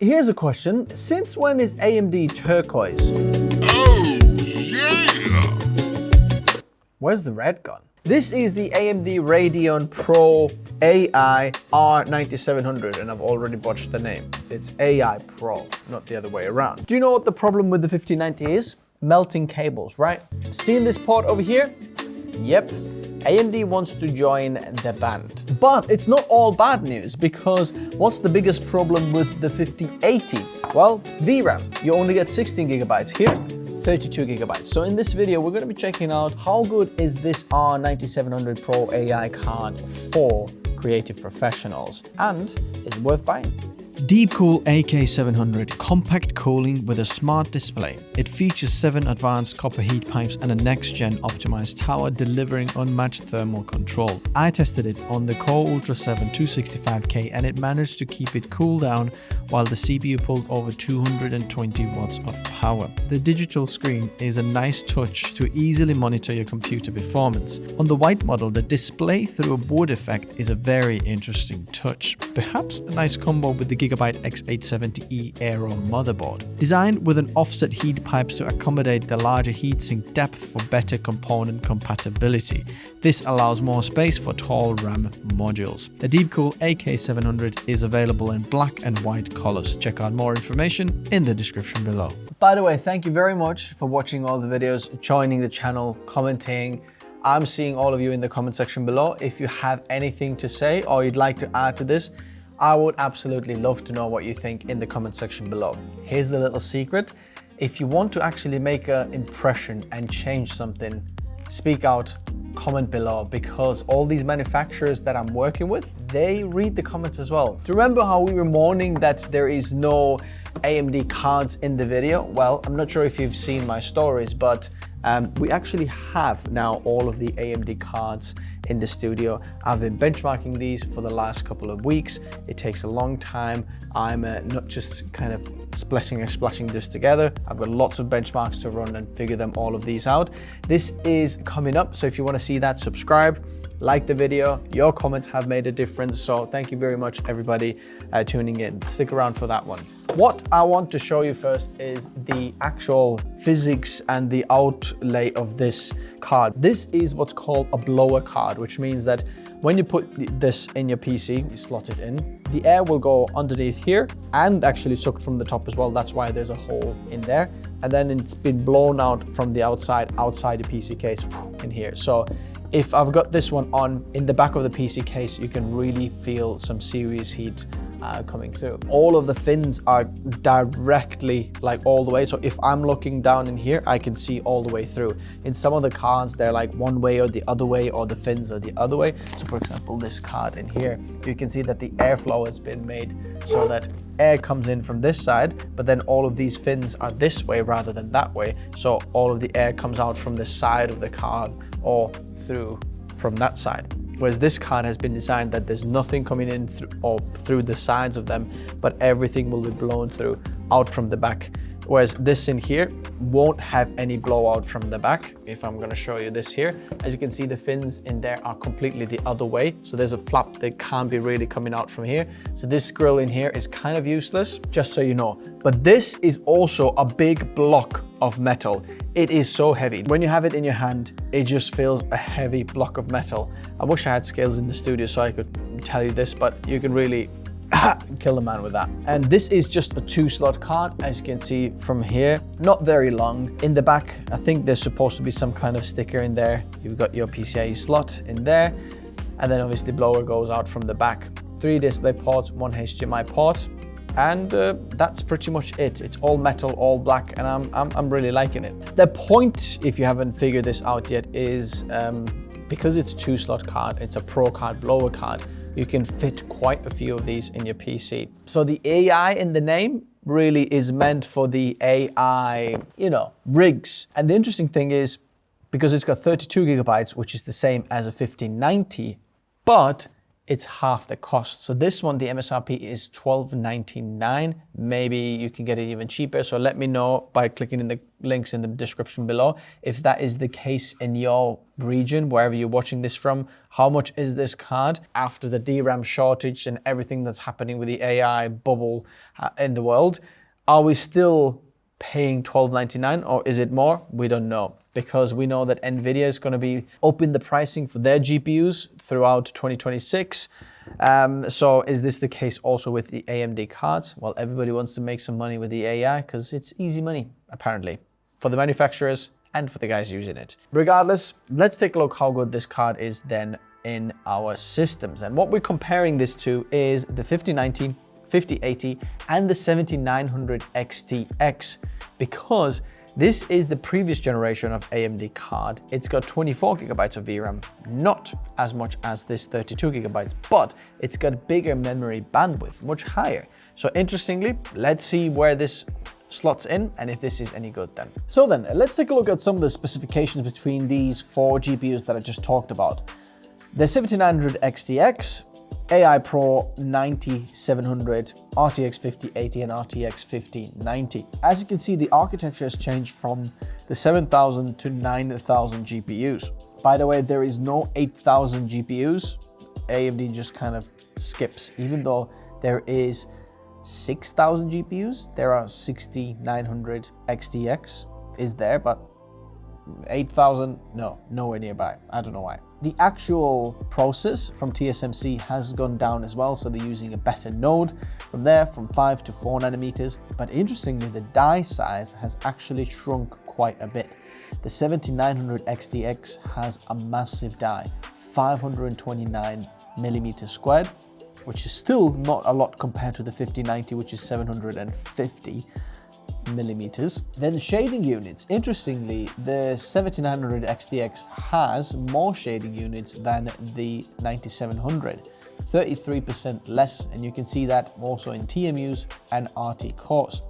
here's a question. Since when is AMD turquoise? Oh, yeah! Where's the red gone? This is the AMD Radeon PRO AI R9700, and I've already botched the name. It's AI Pro, not the other way around. Do you know what the problem with the 5090 is? Melting cables, right? Seeing this port over here? Yep. AMD wants to join the band. But it's not all bad news, because what's the biggest problem with the 5080? Well, VRAM. You only get 16 gigabytes here. 32 gigabytes. So in this video, we're going to be checking out how good is this R9700 Pro AI card for creative professionals, and is it worth buying? Deepcool AK700 compact cooling with a smart display. It features 7 advanced copper heat pipes and a next-gen optimized tower delivering unmatched thermal control. I tested it on the Core Ultra 7 265K and it managed to keep it cool down while the CPU pulled over 220 watts of power. The digital screen is a nice touch to easily monitor your computer performance. On the white model, the display through a board effect is a very interesting touch. Perhaps a nice combo with the Gigabyte X870E Aero motherboard. Designed with an offset heat pipes to accommodate the larger heatsink depth for better component compatibility. This allows more space for tall RAM modules. The Deepcool AK700 is available in black and white colors. Check out more information in the description below. By the way, thank you very much for watching all the videos, joining the channel, commenting. I'm seeing all of you in the comment section below. If you have anything to say or you'd like to add to this, I would absolutely love to know what you think in the comment section below. Here's the little secret. If you want to actually make an impression and change something, speak out, comment below, because all these manufacturers that I'm working with, they read the comments as well. Do you remember how we were mourning that there is no AMD cards in the video? Well, I'm not sure if you've seen my stories, but we actually have now all of the AMD cards in the studio. I've been benchmarking these for the last couple of weeks. It takes a long time. I'm not just kind of splashing this together. I've got lots of benchmarks to run and figure them all of these out. This is coming up, so if you want to see that, subscribe, like the video. Your comments have made a difference, so thank you very much everybody tuning in. Stick around for that one. What I want to show you first is the actual physics and the outlay of this card. This is what's called a blower card, which means that when you put this in your PC, you slot it in, the air will go underneath here and actually sucked from the top as well. That's why there's a hole in there. And then it's been blown out from the outside the PC case in here. So if I've got this one on in the back of the PC case, you can really feel some serious heat coming through. All of the fins are directly like all the way. So if I'm looking down in here, I can see all the way through. In some of the cards, they're like one way or the other way, or the fins are the other way. So for example, this card in here, you can see that the airflow has been made so that air comes in from this side, but then all of these fins are this way rather than that way. So all of the air comes out from the side of the card or through from that side. Whereas this card has been designed that there's nothing coming in through the sides of them, but everything will be blown through out from the back. Whereas this in here won't have any blowout from the back. If I'm gonna show you this here, as you can see, the fins in there are completely the other way. So there's a flap that can't be really coming out from here. So this grill in here is kind of useless, just so you know. But this is also a big block of metal. It is so heavy. When you have it in your hand, it just feels a heavy block of metal. I wish I had scales in the studio so I could tell you this, but you can really kill a man with that. And this is just a 2-slot card, as you can see from here. Not very long. In the back, I think there's supposed to be some kind of sticker in there. You've got your PCIe slot in there, and then obviously blower goes out from the back. 3 display ports, 1 HDMI port, and that's pretty much it. It's all metal, all black, and I'm really liking it. The point, if you haven't figured this out yet, is because it's a 2-slot card, it's a Pro card, blower card, you can fit quite a few of these in your PC. So the AI in the name really is meant for the AI, rigs. And the interesting thing is, because it's got 32 gigabytes, which is the same as a 5090, but it's half the cost. So this one, the MSRP is $12.99. Maybe you can get it even cheaper. So let me know by clicking in the links in the description below if that is the case in your region, wherever you're watching this from. How much is this card after the DRAM shortage and everything that's happening with the AI bubble in the world? Are we still paying $12.99 or is it more? We don't know, because we know that Nvidia is going to be upping the pricing for their GPUs throughout 2026. So is this the case also with the AMD cards? Well, everybody wants to make some money with the AI because it's easy money, apparently, for the manufacturers and for the guys using it. Regardless, let's take a look how good this card is then in our systems. And what we're comparing this to is the 5090, 5080 and the 7900 XTX, because this is the previous generation of AMD card. It's got 24 gigabytes of VRAM, not as much as this 32 gigabytes, but it's got bigger memory bandwidth, much higher. So interestingly, let's see where this slots in and if this is any good then. So then let's take a look at some of the specifications between these four GPUs that I just talked about. The 7900 XTX, AI PRO 9700, RTX 5080 and RTX 5090. As you can see, the architecture has changed from the 7000 to 9000 GPUs. By the way, there is no 8000 GPUs. AMD just kind of skips, even though there is 6000 GPUs. There are 6900 XTX is there, but 8000, no, nowhere nearby. I don't know why. The actual process from TSMC has gone down as well, so they're using a better node from there, from 5 to 4 nanometers. But interestingly, the die size has actually shrunk quite a bit. The 7900 XTX has a massive die, 529 millimeters squared, which is still not a lot compared to the 5090, which is 750 millimeters. Then shading units. Interestingly, the 7900 XTX has more shading units than the 9700, 33% less, and you can see that also in TMUs and RT cores.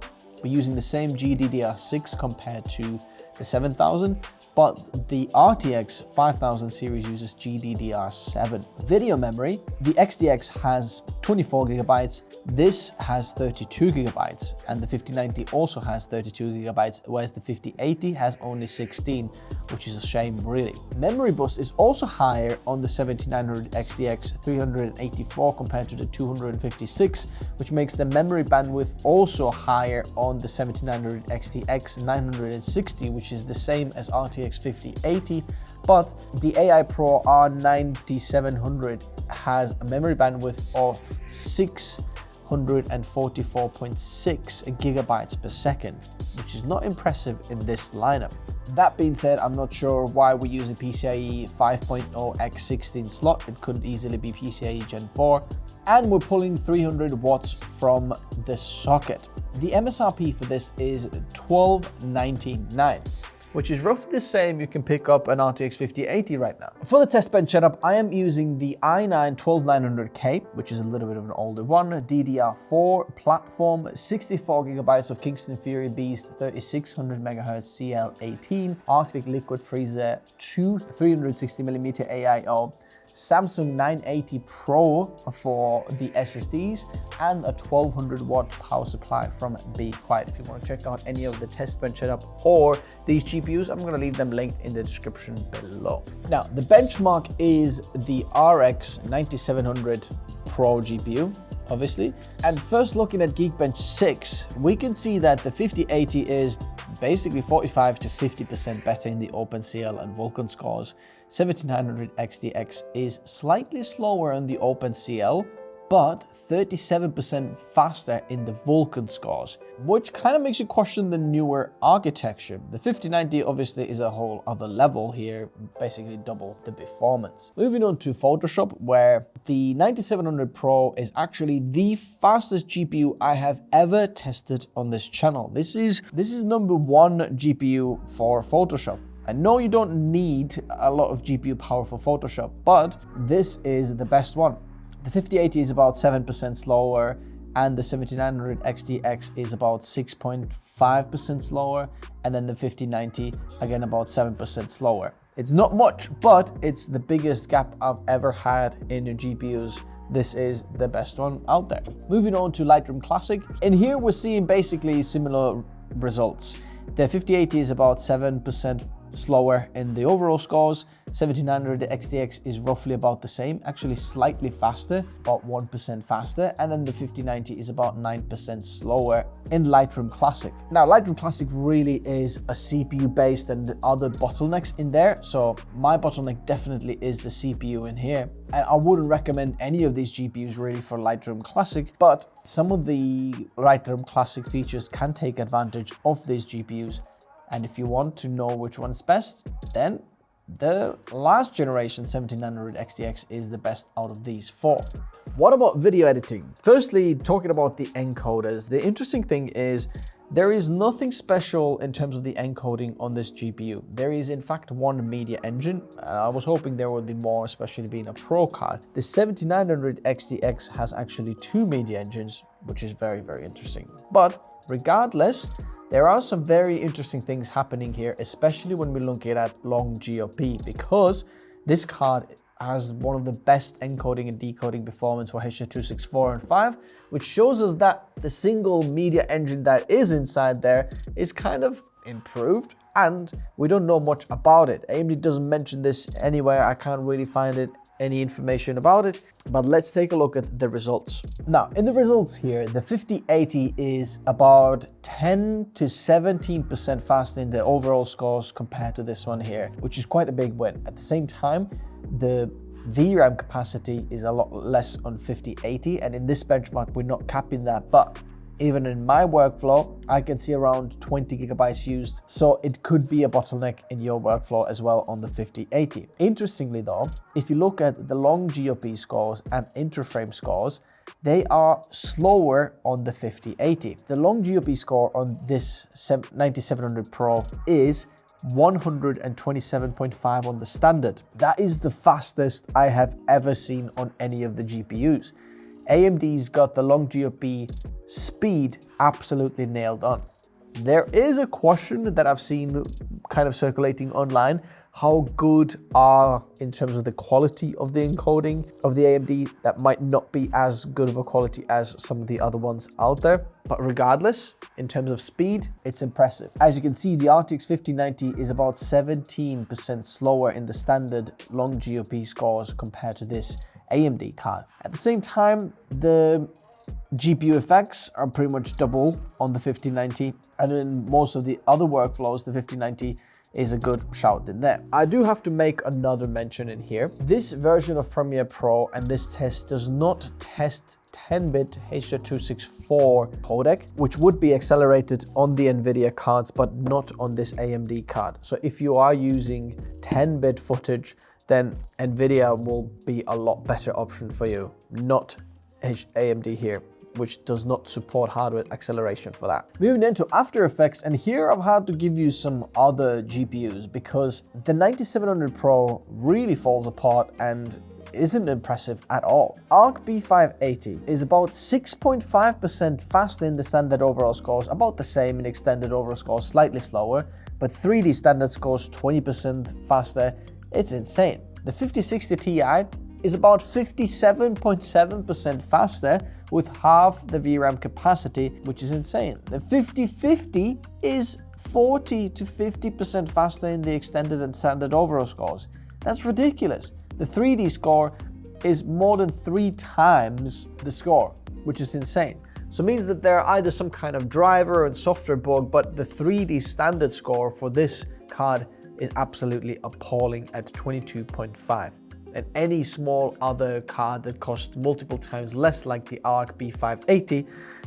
We're using the same GDDR6 compared to the 7000, but the RTX 5000 series uses GDDR7. Video memory, the XTX has 24 gigabytes, this has 32 gigabytes, and the 5090 also has 32 gigabytes, whereas the 5080 has only 16, which is a shame, really. Memory bus is also higher on the 7900 XTX, 384 compared to the 256, which makes the memory bandwidth also higher on the 7900 XTX, 960, which is the same as RTX 5080, but the AI PRO R9700 has a memory bandwidth of 644.6 gigabytes per second, which is not impressive in this lineup. That being said, I'm not sure why we're using PCIe 5.0 x16 slot. It could easily be PCIe Gen 4. And we're pulling 300 watts from the socket. The MSRP for this is $12.99. which is roughly the same you can pick up an RTX 5080 right now. For the test bench setup, I am using the i9 12900K, which is a little bit of an older one, DDR4 platform, 64 gigabytes of Kingston Fury Beast 3600 MHz CL18, Arctic Liquid Freezer 2 360mm AIO, Samsung 980 Pro for the SSDs, and a 1200 watt power supply from Be Quiet. If you want to check out any of the test bench setup or these GPUs, I'm going to leave them linked in the description below. Now, the benchmark is the RX 9700 Pro GPU, obviously. And first looking at Geekbench 6, we can see that the 5080 is basically 45 to 50% better in the OpenCL and Vulkan scores. 7900 XTX is slightly slower on the OpenCL, but 37% faster in the Vulkan scores, which kind of makes you question the newer architecture. The 5090 obviously is a whole other level here, basically double the performance. Moving on to Photoshop, where the 9700 Pro is actually the fastest GPU I have ever tested on this channel. This is #1 GPU for Photoshop. I know you don't need a lot of GPU power for Photoshop, but this is the best one. The 5080 is about 7% slower, and the 7900 XTX is about 6.5% slower, and then the 5090 again about 7% slower. It's not much, but it's the biggest gap I've ever had in your GPUs. This is the best one out there. Moving on to Lightroom Classic. And here we're seeing basically similar results. The 5080 is about 7% slower in the overall scores. 1700 XTX is roughly about the same, actually slightly faster, about 1% faster. And then the 5090 is about 9% slower in Lightroom Classic. Now, Lightroom Classic really is a CPU based and other bottlenecks in there. So my bottleneck definitely is the CPU in here. And I wouldn't recommend any of these GPUs really for Lightroom Classic, but some of the Lightroom Classic features can take advantage of these GPUs. And if you want to know which one's best, then the last generation 1700 XTX is the best out of these four. What about video editing? Firstly, talking about the encoders, the interesting thing is there is nothing special in terms of the encoding on this GPU. There is in fact one media engine. I was hoping there would be more, especially being a Pro card. The 7900 XTX has actually two media engines, which is very, very interesting. But regardless, there are some very interesting things happening here, especially when we're looking at long GOP, because this card has one of the best encoding and decoding performance for H.264 and 5, which shows us that the single media engine that is inside there is kind of improved, and we don't know much about it. AMD doesn't mention this anywhere. I can't really find any information about it, but let's take a look at the results. Now, in the results here, the 5080 is about 10 to 17% faster in the overall scores compared to this one here, which is quite a big win. At the same time, the VRAM capacity is a lot less on 5080, and in this benchmark, we're not capping that, but even in my workflow, I can see around 20 gigabytes used. So it could be a bottleneck in your workflow as well on the 5080. Interestingly though, if you look at the long GOP scores and interframe scores, they are slower on the 5080. The long GOP score on this 9700 Pro is 127.5 on the standard. That is the fastest I have ever seen on any of the GPUs. AMD's got the long GOP speed absolutely nailed on. There is a question that I've seen kind of circulating online. How good are, in terms of the quality of the encoding of the AMD, that might not be as good of a quality as some of the other ones out there. But regardless, in terms of speed, it's impressive. As you can see, the RTX 5090 is about 17% slower in the standard long GOP scores compared to this AMD card. At the same time, the GPU effects are pretty much double on the 5090, and in most of the other workflows, the 5090 is a good shout in there. I do have to make another mention in here. This version of Premiere Pro and this test does not test 10-bit H.264 codec, which would be accelerated on the NVIDIA cards, but not on this AMD card. So if you are using 10-bit footage, then NVIDIA will be a lot better option for you, not AMD here, which does not support hardware acceleration for that. Moving into After Effects, and here I've had to give you some other GPUs because the 9700 Pro really falls apart and isn't impressive at all. Arc B580 is about 6.5% faster in the standard overall scores, about the same in extended overall scores, slightly slower, but 3D standard scores 20% faster. It's insane. The 5060 Ti is about 57.7% faster with half the VRAM capacity, which is insane. The 5050 is 40 to 50% faster in the extended and standard overall scores. That's ridiculous. The 3D score is more than 3 times the score, which is insane. So it means that there are either some kind of driver and software bug, but the 3D standard score for this card is absolutely appalling at 22.5. And any small other card that costs multiple times less, like the Arc B580,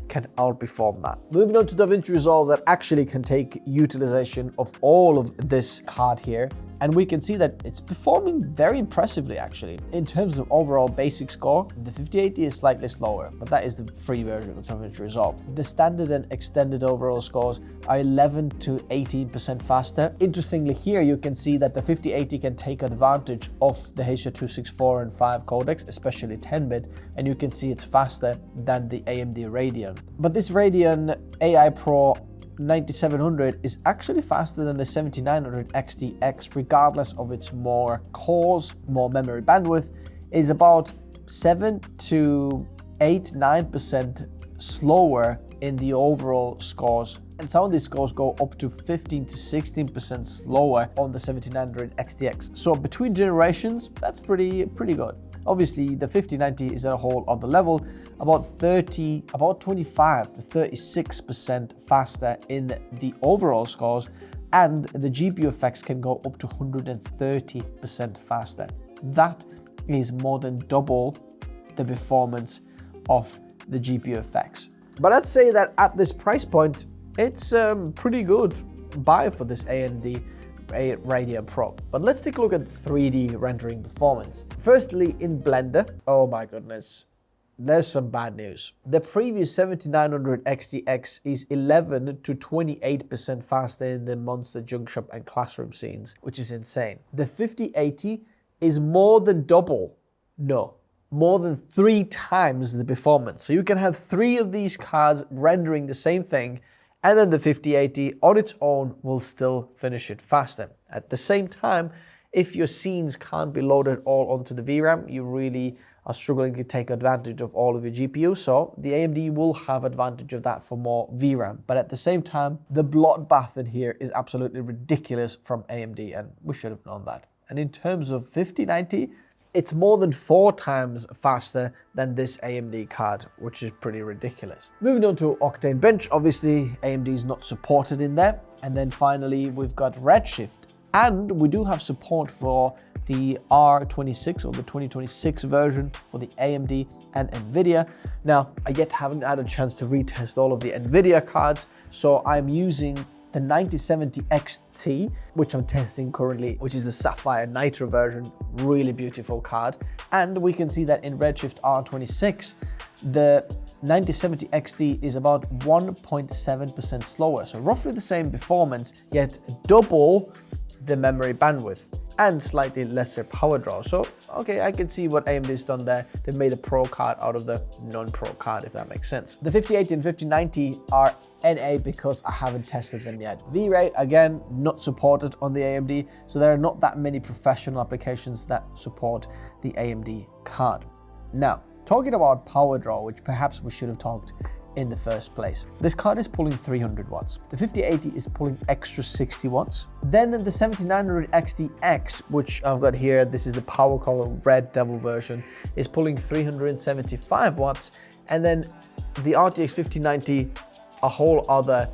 can outperform that. Moving on to DaVinci Resolve, that actually can take utilization of all of this card here, and we can see that it's performing very impressively actually. In terms of overall basic score, the 5080 is slightly slower, but that is the free version of DaVinci Resolve. The standard and extended overall scores are 11 to 18% faster. Interestingly, here you can see that the 5080 can take advantage of the H.264 and 5 codecs, especially 10-bit, and you can see it's faster than the AMD Radeon. But this Radeon AI PRO 9700 is actually faster than the 7900 XTX, regardless of its more cores, more memory bandwidth, is about 7 to 8-9% slower in the overall scores. And some of these scores go up to 15 to 16% slower on the 7900 XTX. So between generations, that's pretty good. Obviously, the 5090 is at a whole other level, about 25 to 36% faster in the overall scores, and the GPU effects can go up to 130% faster. That is more than double the performance of the GPU effects. But I'd say that at this price point, it's pretty good buy for this AMD Radeon Pro. But let's take a look at 3D rendering performance. Firstly, in Blender, oh my goodness, there's some bad news. The previous 7900 XTX is 11 to 28% faster in the monster junk shop and classroom scenes, which is insane. The 5080 is more than double, more than 3 times the performance. So you can have 3 of these cards rendering the same thing, and then the 5080 on its own will still finish it faster. At the same time, if your scenes can't be loaded all onto the VRAM, you really are struggling to take advantage of all of your GPU, so the AMD will have advantage of that for more VRAM. But at the same time, the bloodbath in here is absolutely ridiculous from AMD, and we should have known that. And in terms of 5090, it's more than 4 times faster than this AMD card, which is pretty ridiculous. Moving on to Octane Bench, obviously AMD is not supported in there. And then finally, we've got Redshift. And we do have support for the R26 or the 2026 version for the AMD and NVIDIA. Now, I yet haven't had a chance to retest all of the NVIDIA cards, so I'm using the 9070 XT, which I'm testing currently, which is the Sapphire Nitro version, really beautiful card. And we can see that in Redshift R26, the 9070 XT is about 1.7% slower. So roughly the same performance, yet double the memory bandwidth and slightly lesser power draw. So, okay, I can see what AMD's done there. They've made a Pro card out of the non-Pro card, if that makes sense. The 5080 and 5090 are NA because I haven't tested them yet. V-Ray, again, not supported on the AMD, so there are not that many professional applications that support the AMD card. Now, talking about power draw, which perhaps we should have talked in the first place. This card is pulling 300 watts. The 5080 is pulling extra 60 watts. Then the 7900 XTX, which I've got here, this is the power color Red Devil version, is pulling 375 watts. And then the RTX 5090, a whole other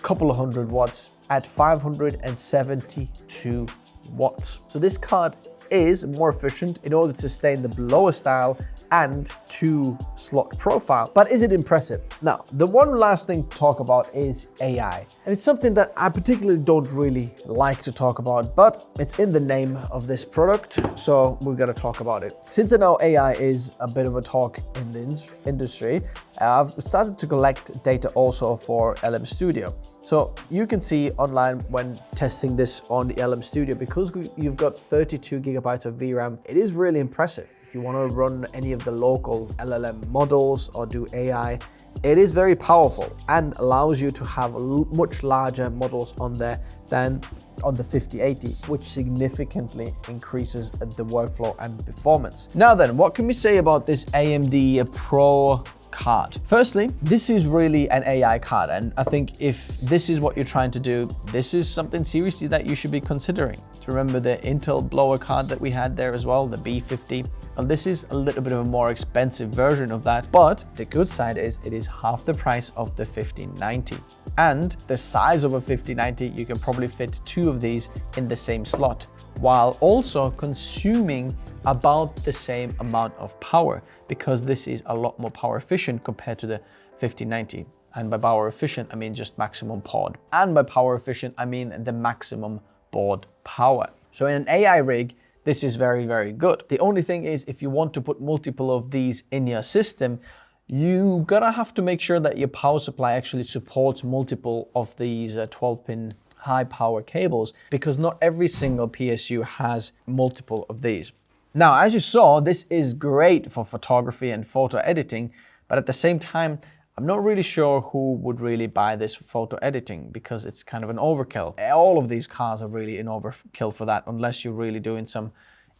couple of hundred watts at 572 watts. So this card is more efficient in order to sustain the blower style and 2-slot profile. But is it impressive? Now, the one last thing to talk about is AI. And it's something that I particularly don't really like to talk about, but it's in the name of this product, so we're gonna talk about it. Since I know AI is a bit of a talk in the industry, I've started to collect data also for LM Studio. So you can see online when testing this on the LM Studio, because you've got 32 gigabytes of VRAM, it is really impressive. If you want to run any of the local LLM models or do AI, it is very powerful and allows you to have much larger models on there than on the 5080, which significantly increases the workflow and performance. Now then, what can we say about this AMD Pro card? Firstly, this is really an AI card, and I think if this is what you're trying to do, this is something seriously that you should be considering. Remember the Intel blower card that we had there as well, the B50. And this is a little bit of a more expensive version of that, but the good side is it is half the price of the 5090. And the size of a 5090, you can probably fit 2 of these in the same slot, while also consuming about the same amount of power, because this is a lot more power efficient compared to the 5090. And by power efficient, I mean just maximum pod. And by power efficient, I mean the maximum board power. So in an AI rig, this is very, very good. The only thing is, if you want to put multiple of these in your system, you gotta have to make sure that your power supply actually supports multiple of these 12-pin high power cables, because not every single PSU has multiple of these. Now, as you saw, this is great for photography and photo editing, but at the same time, I'm not really sure who would really buy this for photo editing because it's kind of an overkill. All of these cards are really an overkill for that, unless you're really doing some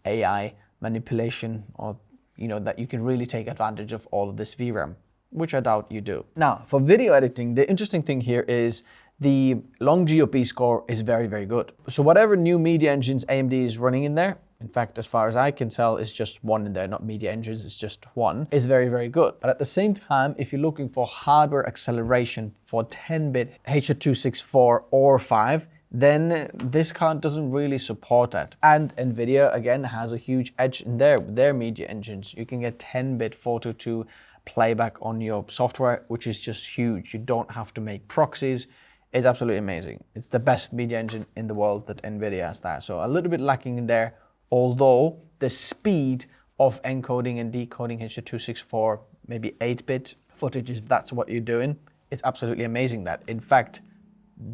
AI manipulation, or that you can really take advantage of all of this VRAM, which I doubt you do. Now, for video editing, the interesting thing here is the long GOP score is very, very good. So whatever new media engines AMD is running in there, in fact, as far as I can tell, it's just one in there, not media engines, it's just one, is very, very good. But at the same time, if you're looking for hardware acceleration for 10-bit H.264 or 5, then this card doesn't really support that. And NVIDIA, again, has a huge edge in there with their media engines. You can get 10-bit 422 playback on your software, which is just huge. You don't have to make proxies. It's absolutely amazing. It's the best media engine in the world that NVIDIA has there. So a little bit lacking in there, although the speed of encoding and decoding H.264, maybe 8-bit footage, if that's what you're doing, it's absolutely amazing that. In fact,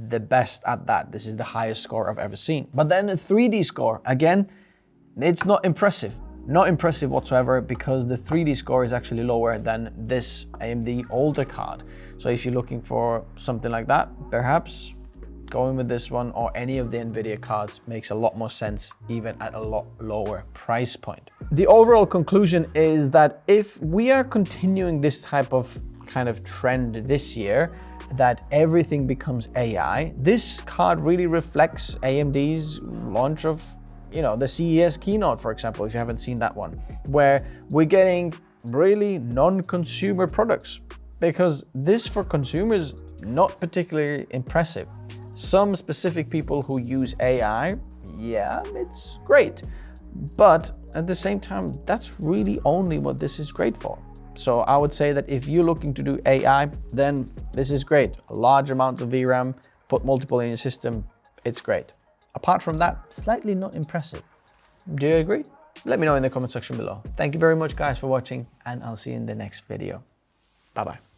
the best at that. This is the highest score I've ever seen. But then the 3D score, again, it's not impressive. Not impressive whatsoever, because the 3D score is actually lower than this AMD older card. So if you're looking for something like that, perhaps going with this one or any of the NVIDIA cards makes a lot more sense, even at a lot lower price point. The overall conclusion is that if we are continuing this type of kind of trend this year, that everything becomes AI, this card really reflects AMD's launch of the CES keynote, for example, if you haven't seen that one, where we're getting really non-consumer products, because this for consumers, not particularly impressive. Some specific people who use AI, yeah, it's great. But at the same time, that's really only what this is great for. So I would say that if you're looking to do AI, then this is great. A large amount of VRAM, put multiple in your system, it's great. Apart from that, slightly not impressive. Do you agree? Let me know in the comment section below. Thank you very much, guys, for watching, and I'll see you in the next video. Bye-bye.